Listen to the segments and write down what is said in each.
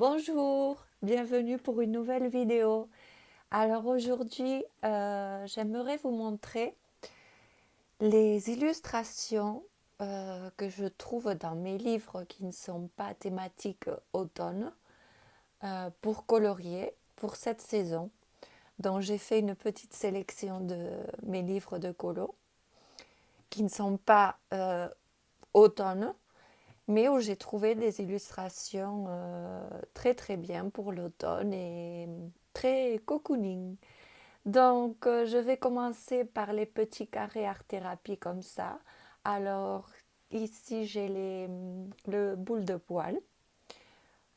Bonjour, bienvenue pour une nouvelle vidéo. Alors aujourd'hui, j'aimerais vous montrer les illustrations que je trouve dans mes livres qui ne sont pas thématiques automne pour colorier pour cette saison. Donc j'ai fait une petite sélection de mes livres de colo qui ne sont pas automne, mais où j'ai trouvé des illustrations très très bien pour l'automne et très cocooning. Donc je vais commencer par les petits carrés art-thérapie comme ça. Alors ici j'ai le boule de poil.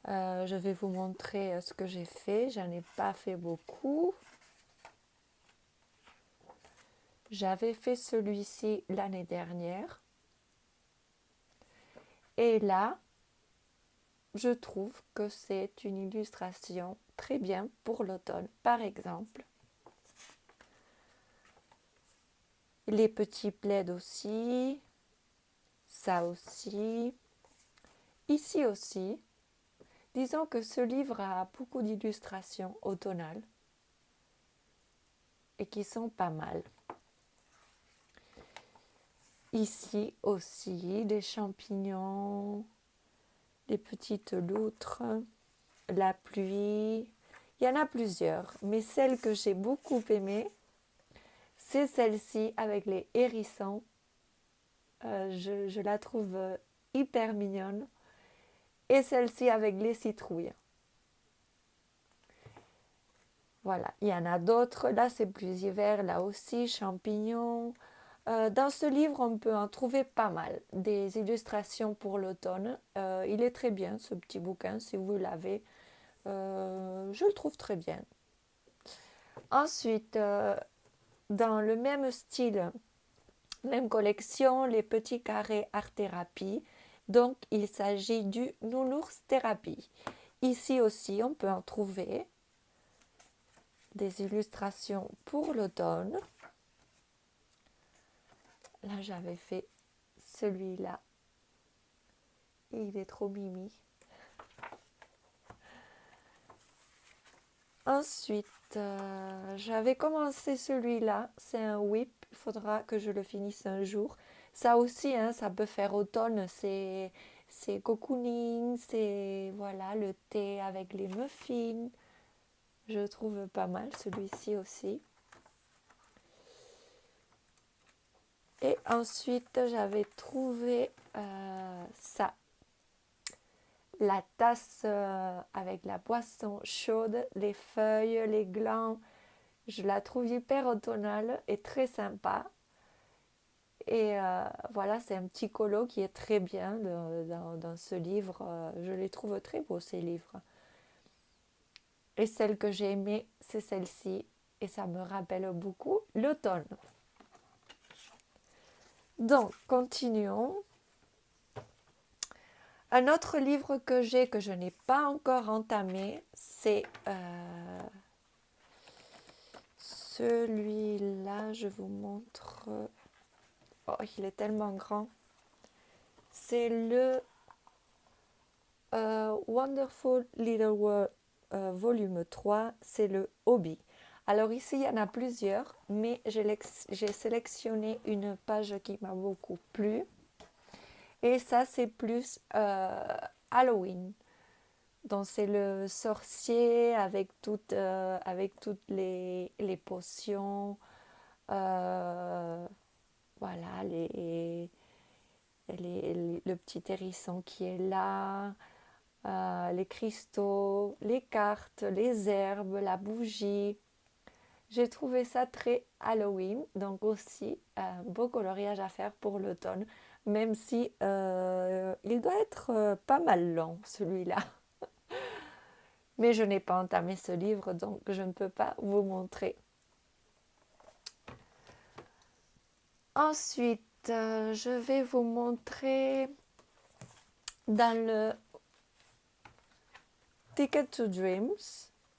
Je vais vous montrer ce que j'ai fait. J'en ai pas fait beaucoup. J'avais fait celui-ci l'année dernière. Et là, je trouve que c'est une illustration très bien pour l'automne. Par exemple, les petits plaids aussi, ça aussi, ici aussi. Disons que ce livre a beaucoup d'illustrations automnales et qui sont pas mal. Ici aussi, des champignons, des petites loutres, la pluie. Il y en a plusieurs, mais celle que j'ai beaucoup aimée, c'est celle-ci avec les hérissons. Je la trouve hyper mignonne. Et celle-ci avec les citrouilles. Voilà, il y en a d'autres. Là, c'est plus hiver. Là aussi, champignons. Dans ce livre, on peut en trouver pas mal. Des illustrations pour l'automne. Il est très bien, ce petit bouquin, si vous l'avez. Je le trouve très bien. Ensuite, dans le même style, même collection, les petits carrés art-thérapie. Donc, il s'agit du nounours thérapie. Ici aussi, on peut en trouver des illustrations pour l'automne. Là, j'avais fait celui-là. Et il est trop mimi. Ensuite, j'avais commencé celui-là. C'est un whip. Il faudra que je le finisse un jour. Ça aussi, hein, ça peut faire automne. C'est cocooning. C'est voilà, le thé avec les muffins. Je trouve pas mal celui-ci aussi. Et ensuite, j'avais trouvé ça. La tasse avec la boisson chaude, les feuilles, les glands. Je la trouve hyper automnale et très sympa. Et voilà, c'est un petit colo qui est très bien dans ce livre. Je les trouve très beaux, ces livres. Et celle que j'ai aimée, c'est celle-ci. Et ça me rappelle beaucoup l'automne. Donc, continuons. Un autre livre que j'ai, que je n'ai pas encore entamé, c'est celui-là. Je vous montre. Oh, il est tellement grand. C'est le Wonderful Little World volume 3. C'est le Hobby. Alors ici, il y en a plusieurs, mais j'ai sélectionné une page qui m'a beaucoup plu. Et ça, c'est plus Halloween. Donc c'est le sorcier avec toutes les potions, voilà, le petit hérisson qui est là, les cristaux, les cartes, les herbes, la bougie. J'ai trouvé ça très Halloween, donc aussi un beau coloriage à faire pour l'automne, même si il doit être pas mal long celui-là. Mais je n'ai pas entamé ce livre, donc je ne peux pas vous montrer. Ensuite, je vais vous montrer dans le Ticket to Dreams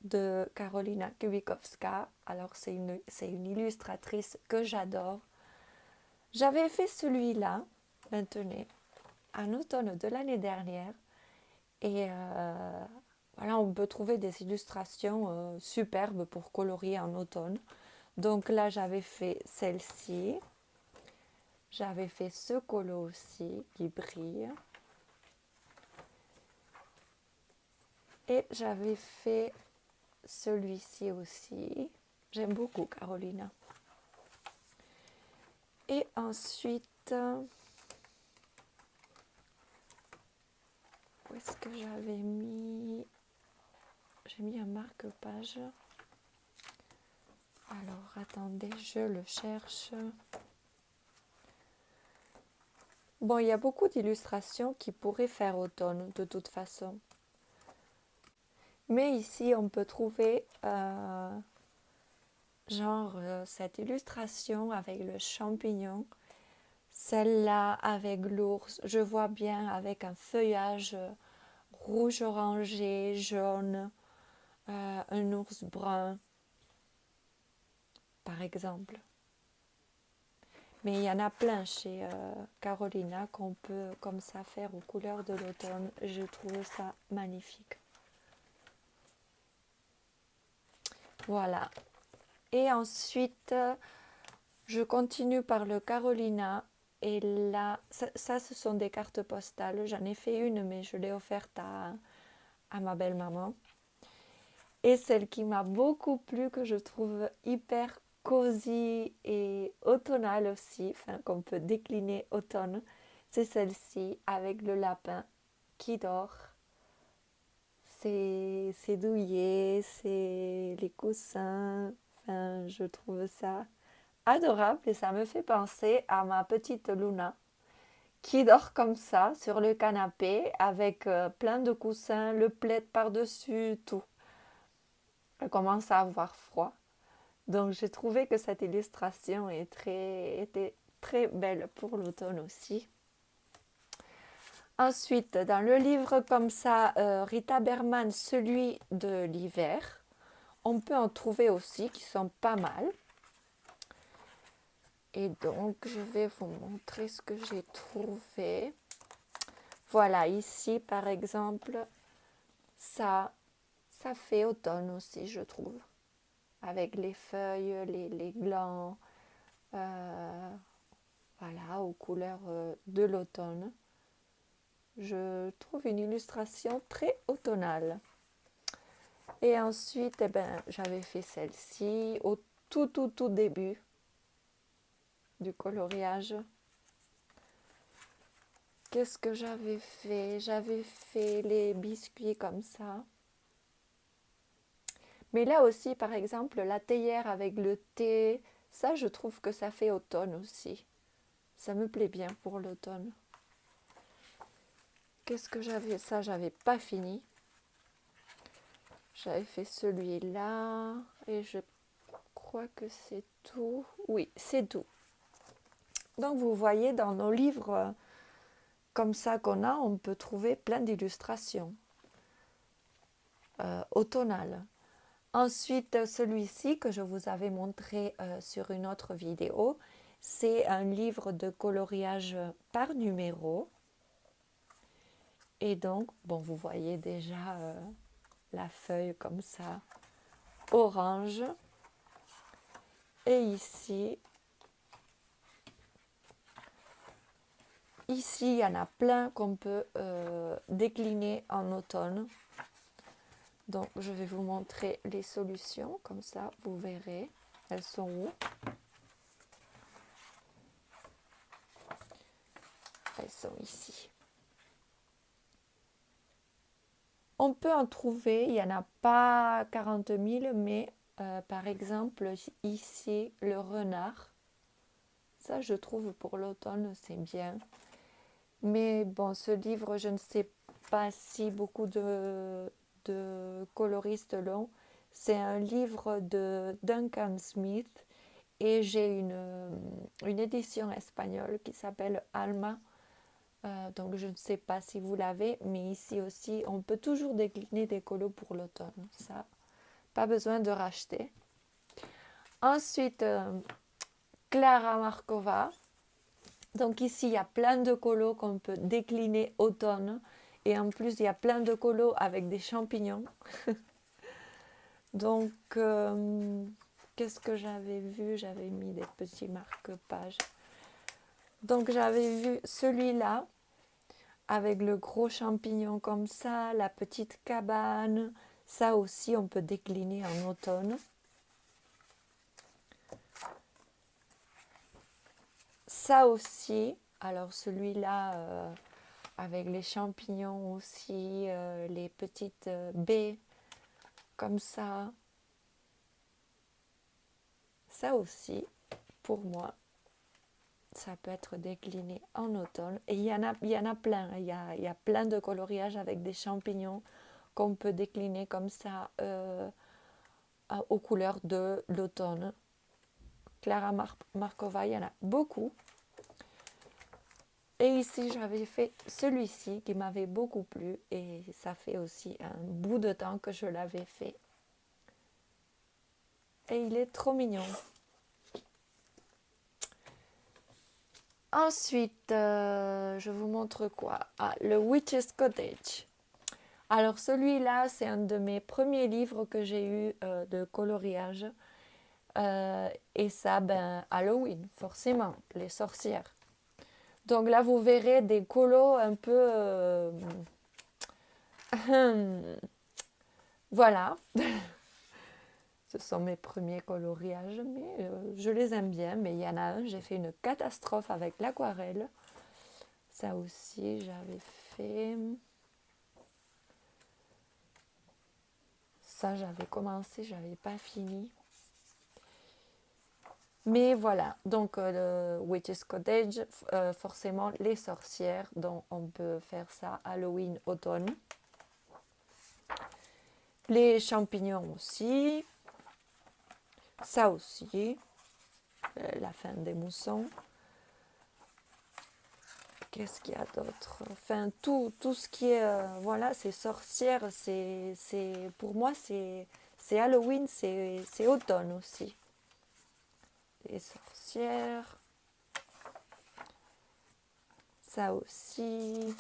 de Karolina Kubikowska. Alors, c'est une illustratrice que j'adore. J'avais fait celui-là, maintenant, en automne de l'année dernière. Et voilà, on peut trouver des illustrations superbes pour colorier en automne. Donc là, j'avais fait celle-ci. J'avais fait ce colo aussi qui brille. Et j'avais fait celui-ci aussi. J'aime beaucoup Carolina. Et ensuite, où est-ce que j'avais mis? J'ai mis un marque-page. Alors, attendez, je le cherche. Bon, il y a beaucoup d'illustrations qui pourraient faire automne, de toute façon. Mais ici, on peut trouver cette illustration avec le champignon. Celle-là avec l'ours, je vois bien avec un feuillage rouge orangé, jaune, un ours brun, par exemple. Mais il y en a plein chez Carolina qu'on peut comme ça faire aux couleurs de l'automne. Je trouve ça magnifique. Voilà. Et ensuite, je continue par le Carolina. Et là, ça ce sont des cartes postales. J'en ai fait une, mais je l'ai offerte à ma belle-maman. Et celle qui m'a beaucoup plu, que je trouve hyper cosy et automnale aussi, enfin qu'on peut décliner automne, c'est celle-ci avec le lapin qui dort. C'est douillet, c'est les coussins, enfin je trouve ça adorable et ça me fait penser à ma petite Luna qui dort comme ça sur le canapé avec plein de coussins, le plaid par-dessus, tout. Elle commence à avoir froid. Donc j'ai trouvé que cette illustration était très belle pour l'automne aussi. Ensuite, dans le livre comme ça, Rita Berman, celui de l'hiver, on peut en trouver aussi qui sont pas mal. Et donc, je vais vous montrer ce que j'ai trouvé. Voilà, ici, par exemple, ça fait automne aussi, je trouve. Avec les feuilles, les glands, voilà, aux couleurs de l'automne. Je trouve une illustration très automnale. Et ensuite, eh ben, j'avais fait celle-ci au tout début du coloriage. Qu'est-ce que j'avais fait? J'avais fait les biscuits comme ça. Mais là aussi, par exemple, la théière avec le thé, ça, je trouve que ça fait automne aussi. Ça me plaît bien pour l'automne. Qu'est-ce que j'avais? Ça, j'avais pas fini. J'avais fait celui-là et je crois que c'est tout. Oui, c'est tout. Donc, vous voyez, dans nos livres comme ça qu'on a, on peut trouver plein d'illustrations automnales. Ensuite, celui-ci que je vous avais montré sur une autre vidéo, c'est un livre de coloriage par numéro. Et donc, bon, vous voyez déjà la feuille comme ça, orange. Et ici, il y en a plein qu'on peut décliner en automne. Donc, je vais vous montrer les solutions, comme ça, vous verrez. Elles sont où? Elles sont ici. On peut en trouver, il n'y en a pas 40 000, mais par exemple, ici, le renard. Ça, je trouve, pour l'automne, c'est bien. Mais bon, ce livre, je ne sais pas si beaucoup de coloristes l'ont. C'est un livre de Duncan Smith et j'ai une édition espagnole qui s'appelle Alma. Donc je ne sais pas si vous l'avez, mais ici aussi, on peut toujours décliner des colos pour l'automne. Ça, pas besoin de racheter. Ensuite, Clara Markova. Donc ici, il y a plein de colos qu'on peut décliner automne Et en plus, il y a plein de colos avec des champignons. Donc, qu'est-ce que j'avais vu? J'avais mis des petits marque-pages. Donc, j'avais vu celui-là avec le gros champignon comme ça, la petite cabane. Ça aussi, on peut décliner en automne. Ça aussi, alors celui-là avec les champignons aussi, les petites baies comme ça. Ça aussi, pour moi, ça peut être décliné en automne. Et il y en a plein. Il y a plein de coloriages avec des champignons qu'on peut décliner comme ça aux couleurs de l'automne. Klara Markova, il y en a beaucoup. Et ici, j'avais fait celui-ci qui m'avait beaucoup plu. Et ça fait aussi un bout de temps que je l'avais fait. Et il est trop mignon. Ensuite, je vous montre quoi? Le Witch's Cottage. Alors celui-là, c'est un de mes premiers livres que j'ai eu de coloriage. Et ça, Halloween, forcément, les sorcières. Donc là, vous verrez des colos un peu... voilà. Ce sont mes premiers coloriages, mais je les aime bien. Mais il y en a un, j'ai fait une catastrophe avec l'aquarelle. Ça aussi, j'avais fait... Ça, j'avais commencé, j'avais pas fini. Mais voilà, donc le Witch's Cottage, forcément les sorcières, donc on peut faire ça Halloween, automne. Les champignons aussi. Ça aussi, la fin des moussons. Qu'est-ce qu'il y a d'autre? Enfin, tout ce qui est, voilà, c'est sorcières, pour moi, c'est Halloween, c'est automne aussi. Les sorcières. Ça aussi.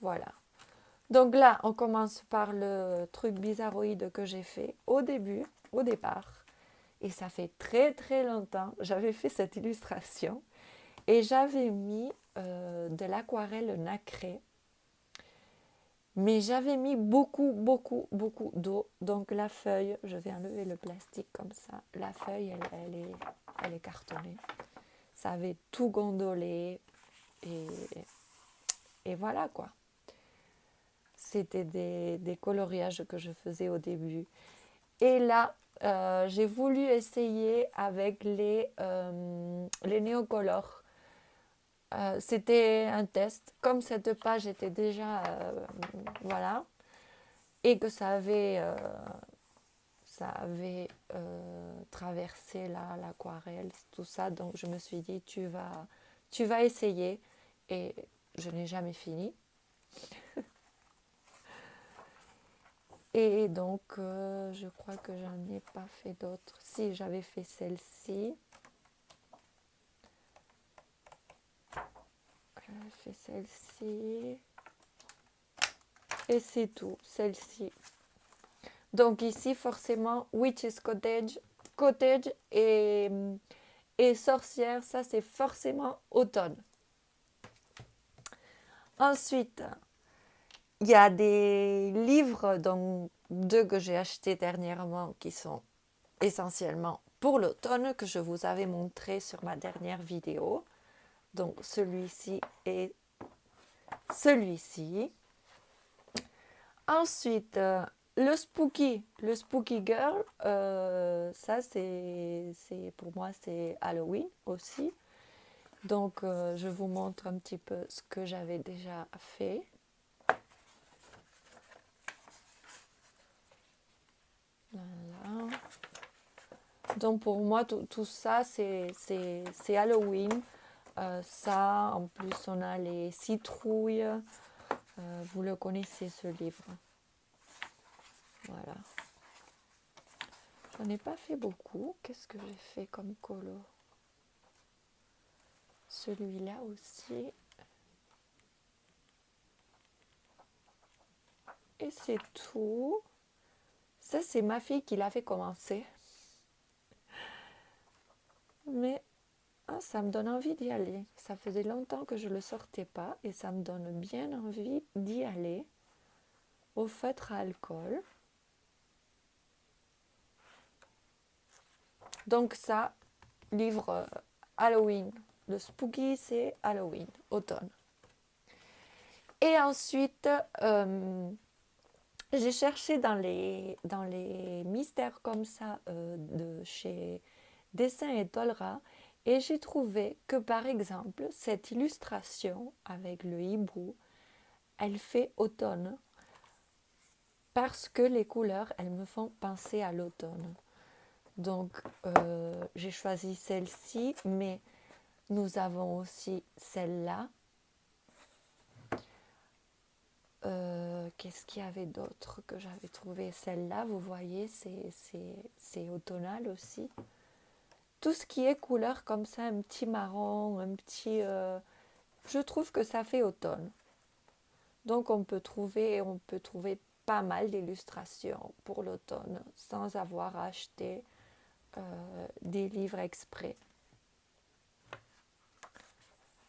Voilà. Donc là, on commence par le truc bizarroïde que j'ai fait au départ. Et ça fait très très longtemps, j'avais fait cette illustration. Et j'avais mis de l'aquarelle nacrée. Mais j'avais mis beaucoup d'eau. Donc la feuille, je vais enlever le plastique comme ça. La feuille, elle est cartonnée. Ça avait tout gondolé. Et voilà quoi. C'était des coloriages que je faisais au début. Et là, j'ai voulu essayer avec les néocolores. C'était un test. Comme cette page était déjà... voilà. Et que ça avait traversé l'aquarelle, tout ça. Donc je me suis dit, tu vas essayer. Et je n'ai jamais fini. Et donc, je crois que j'en ai pas fait d'autres. Si, j'avais fait celle-ci. J'avais fait celle-ci. Et c'est tout, celle-ci. Donc ici, forcément, Witch's Cottage, et sorcière, ça c'est forcément automne. Ensuite, il y a des livres, donc 2 que j'ai achetés dernièrement, qui sont essentiellement pour l'automne, que je vous avais montré sur ma dernière vidéo. Donc celui-ci et celui-ci. Ensuite, le Spooky Girl, ça c'est pour moi c'est Halloween aussi. Donc je vous montre un petit peu ce que j'avais déjà fait. Voilà. Donc pour moi tout ça c'est Halloween. Ça, en plus on a les citrouilles. Vous le connaissez ce livre. Voilà. J'en ai pas fait beaucoup. Qu'est-ce que j'ai fait comme colo? Celui-là aussi. Et c'est tout. Ça, c'est ma fille qui l'a fait commencer. Mais ça me donne envie d'y aller. Ça faisait longtemps que je ne le sortais pas et ça me donne bien envie d'y aller au feutre à alcool. Donc ça, livre Halloween. Le spooky, c'est Halloween, automne. Et ensuite, j'ai cherché dans les mystères comme ça de chez Dessin et Tolra et j'ai trouvé que par exemple, cette illustration avec le hibou, elle fait automne parce que les couleurs, elles me font penser à l'automne. Donc, j'ai choisi celle-ci, mais nous avons aussi celle-là. Qu'est-ce qu'il y avait d'autre que j'avais trouvé? Celle-là, vous voyez, c'est automnal aussi. Tout ce qui est couleur comme ça, un petit marron, un petit... je trouve que ça fait automne. Donc on peut trouver pas mal d'illustrations pour l'automne sans avoir acheté des livres exprès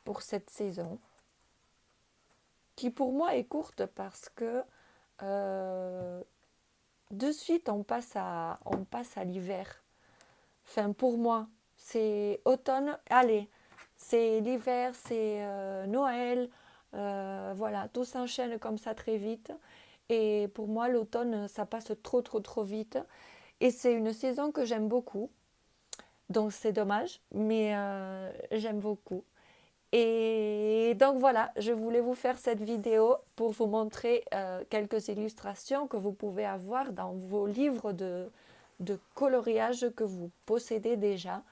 pour cette saison, qui pour moi est courte parce que de suite on passe à l'hiver. Enfin pour moi, c'est automne, allez, c'est l'hiver, c'est Noël, voilà, tout s'enchaîne comme ça très vite. Et pour moi, l'automne, ça passe trop vite. Et c'est une saison que j'aime beaucoup. Donc c'est dommage, mais j'aime beaucoup. Et donc voilà, je voulais vous faire cette vidéo pour vous montrer quelques illustrations que vous pouvez avoir dans vos livres de coloriage que vous possédez déjà.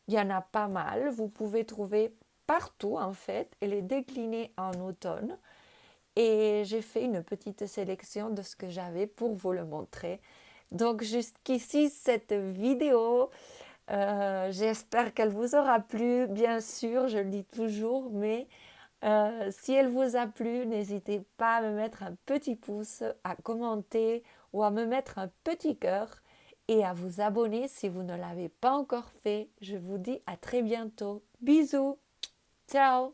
Il y en a pas mal, vous pouvez trouver partout en fait et les décliner en automne. Et j'ai fait une petite sélection de ce que j'avais pour vous le montrer. Donc jusqu'ici cette vidéo, j'espère qu'elle vous aura plu. Bien sûr, je le dis toujours, mais si elle vous a plu, n'hésitez pas à me mettre un petit pouce, à commenter ou à me mettre un petit cœur et à vous abonner si vous ne l'avez pas encore fait. Je vous dis à très bientôt. Bisous, ciao.